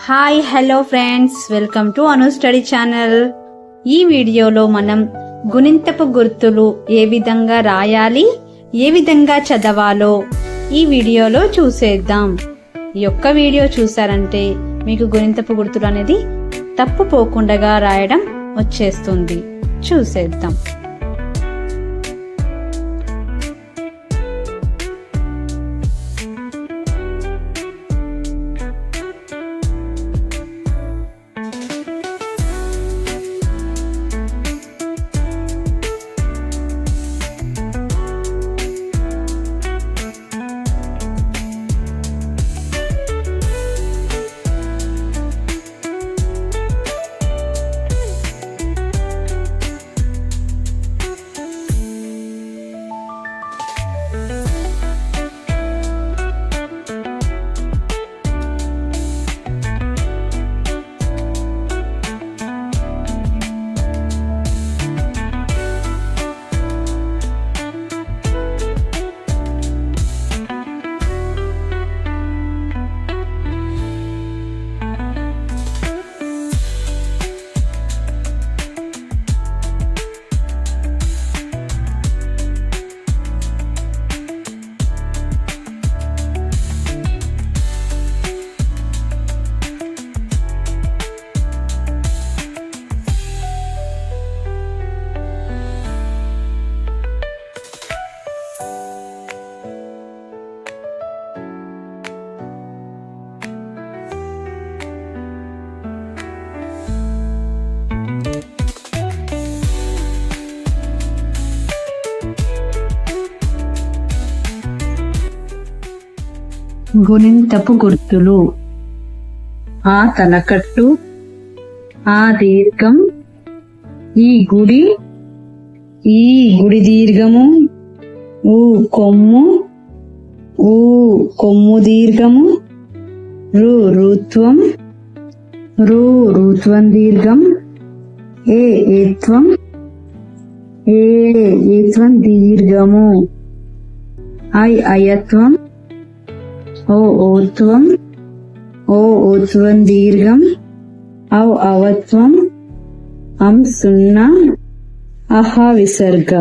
Hi hello friends, welcome to Anu study channel. ఈ వీడియోలో మనం గుణింతపు గుర్తులు ఏ విధంగా రాయాలి, ఏ విధంగా చదవాలో ఈ వీడియోలో చూసేద్దాం. ఈ యొక్క వీడియో చూసారంటే మీకు గుణింతపు గుర్తులు అనేది తప్పుపోకుండా రాయడం వచ్చేస్తుంది. చూసేద్దాం. గుణింతపు గుర్తులు: ఆ తలకట్టు, ఆ దీర్ఘం, ఈ గుడి దీర్ఘము, ఊ కొమ్ము, ఊ కొమ్ము దీర్ఘము, రుత్వం, రుత్వం దీర్ఘం, ఏత్వం, ఏత్వం దీర్ఘము, అయత్వం, ఓత్వం, ఓత్వం దీర్ఘం, అవత్వం, సున్నా, విసర్గ.